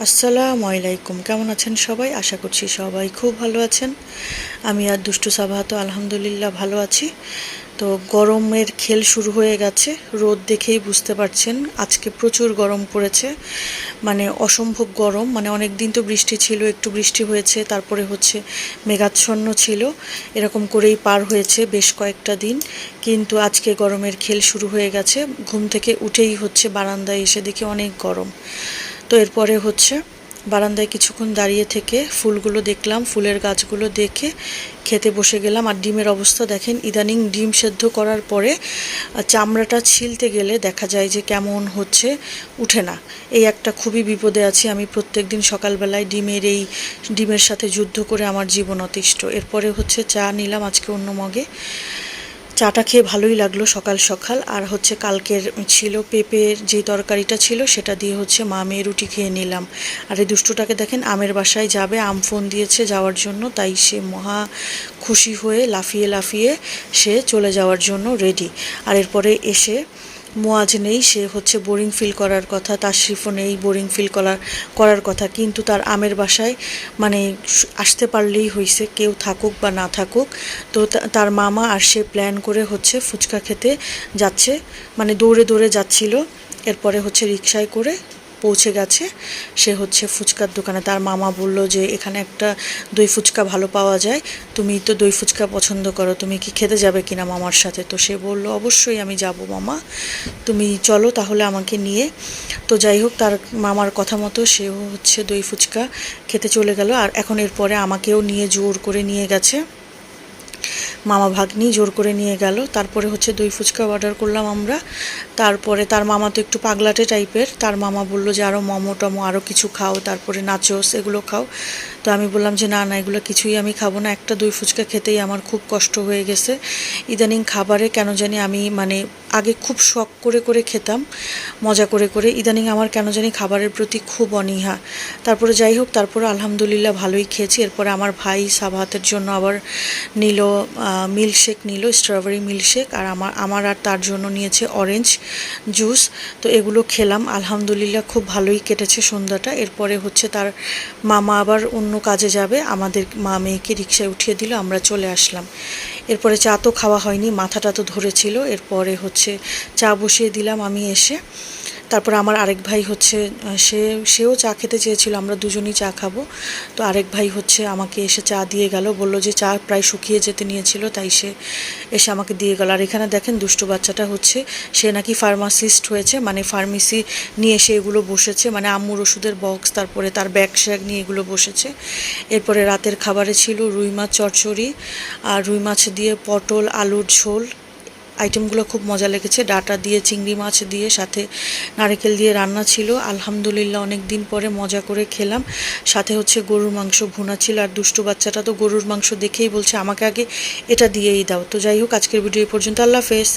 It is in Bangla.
আসসালামু আলাইকুম, কেমন আছেন সবাই? আশা করছি সবাই খুব ভালো আছেন। আমি আর দুষ্টু সাবাহ তো আলহামদুলিল্লাহ ভালো আছি। তো গরমের খেল শুরু হয়ে গেছে, রোদ দেখেই বুঝতে পারছেন আজকে প্রচুর গরম পড়েছে। মানে অসম্ভব গরম, মানে অনেক দিন তো বৃষ্টি ছিল, একটু বৃষ্টি হয়েছে, তারপরে হচ্ছে মেঘাচ্ছন্ন ছিল, এরকম করেই পার হয়েছে বেশ কয়েকটা দিন। কিন্তু আজকে গরমের খেল শুরু হয়ে গেছে। ঘুম থেকে উঠেই হচ্ছে বারান্দায় এসে দেখি অনেক গরম। তো এরপরে হচ্ছে বারান্দায় কিছুক্ষণ দাঁড়িয়ে থেকে ফুলগুলো দেখলাম, ফুলের গাছগুলো দেখে খেতে বসে গেলাম। আর ডিমের অবস্থা দেখেন, ইদানিং ডিম সেদ্ধ করার পরে চামড়াটা ছিলতে গেলে দেখা যায় যে কেমন হচ্ছে, উঠে না। এই একটা খুবই বিপদে আছি আমি। প্রত্যেক দিন সকালবেলায় ডিমের সাথে যুদ্ধ করে আমার জীবন অতিষ্ঠ। এরপরে হচ্ছে চা নিলাম আজকে অন্য মগে। চাটা খেয়ে ভালোই লাগলো সকাল সকাল। আর হচ্ছে কালকের ছিল পেঁপের যে তরকারিটা ছিল, সেটা দিয়ে হচ্ছে মা মেয়ে রুটি খেয়ে নিলাম। আর এই দুষ্টুটাকে দেখেন, আমের বাসায় যাবে, আম ফোন দিয়েছে যাওয়ার জন্য, তাই সে মহা খুশি হয়ে লাফিয়ে লাফিয়ে সে চলে যাওয়ার জন্য রেডি। আর এরপরে এসে মোয়াজ নেই, সে হচ্ছে বোরিং ফিল করার কথা, তাশরিফও নেই, বোরিং ফিল করার কথা, কিন্তু তার আমের বাসায় মানে আসতে পারলেই হয়েছে, কেউ থাকুক বা না থাকুক। তো তার মামা আর সে প্ল্যান করে হচ্ছে ফুচকা খেতে যাচ্ছে, মানে দৌড়ে দৌড়ে যাচ্ছিল। এরপরে হচ্ছে রিকশায় করে পৌঁছে গেছে সে হচ্ছে ফুচকার দোকানে। তার মামা বলল যে এখানে একটা দই ফুচকা ভালো পাওয়া যায়, তুমি তো দই ফুচকা পছন্দ করো, তুমি কি খেতে যাবে কিনা মামার সাথে? তো সে বলল অবশ্যই আমি যাব মামা, তুমি চলো তাহলে আমাকে নিয়ে। তো যাই হোক, তার মামার কথা মতো সেও হচ্ছে দই ফুচকা খেতে চলে গেল। আর এখন এরপরে আমাকেও নিয়ে জোর করে নিয়ে গেছে, মামা ভাগ্নি জোর করে নিয়ে গেল। তারপরে হচ্ছে দই ফুচকা অর্ডার করলাম আমরা। তারপরে তার মামা তো একটু পাগলাটে টাইপের, তার মামা বলল যে আরও মোমো টমো আরও কিছু খাও, তারপরে নাচোস এগুলো খাও। তো আমি বললাম যে না না, এগুলো কিছুই আমি খাবো না, একটা দই ফুচকা খেতেই আমার খুব কষ্ট হয়ে গেছে। ইদানিং খাবারে কেন জানি আমি মানে আগে খুব শখ করে করে খেতাম, মজা করে করে, ইদানিং আমার কেন জানি খাবারের প্রতি খুব অনীহা। তারপরে যাই হোক, তারপরে আলহামদুলিল্লাহ ভালোই খেয়েছি। এরপরে আমার ভাই সাবাহাতের জন্য আবার নিল মিল্কশেক, নিল স্ট্রবেরি মিল্কশেক। আর আমার আর তার জন্য নিয়েছে অরেঞ্জ জুস। তো এগুলো খেলাম, আলহামদুলিল্লাহ খুব ভালোই কেটেছে সন্ধ্যাটা। এরপরে হচ্ছে তার মামা আবার অন্য কাজে যাবে, আমাদের মা মেয়েকে রিকশায় উঠিয়ে দিল, আমরা চলে আসলাম। এরপরে চা তো খাওয়া হয়নি, মাথাটা তো ধরেছিল। এরপরে হচ্ছে চা বসিয়ে দিলাম আমি এসে। তারপর আমার আরেক ভাই হচ্ছে সেও চা খেতে চেয়েছিল, আমরা দুজনেই চা খাবো। তো আরেক ভাই হচ্ছে আমাকে এসে চা দিয়ে গেল, বলল যে চা প্রায় শুকিয়ে যেতে নিয়েছিল, তাই সে এসে আমাকে দিয়ে গেল। আর এখানে দেখেন দুষ্টু বাচ্চাটা হচ্ছে, সে নাকি ফার্মাসিস্ট হয়েছে, মানে ফার্মেসি নিয়ে এসে এগুলো বসেছে, মানে আম্মুর ওষুধের বক্স, তারপরে তার ব্যাগ শ্যাগ নিয়ে এগুলো বসেছে। এরপরে রাতের খাবারে ছিল রুই মাছ চচ্চড়ি, আর রুই মাছ দিয়ে পটল আলুর ঝোল। আইটেমগুলো খুব মজা লেগেছে, ডাটা দিয়ে, চিংড়ি মাছ দিয়ে, সাথে নারকেল দিয়ে রান্না ছিল। আলহামদুলিল্লাহ অনেক দিন পরে মজা করে খেলাম। সাথে হচ্ছে গরুর মাংস ভুনা ছিল। আর দুষ্টু বাচ্চাটা তো গরুর মাংস দেখেই বলছে আমাকে আগে এটা দিয়েই দাও। তো যাই হোক, আজকের ভিডিও এই পর্যন্ত। আল্লাহ হাফেজ।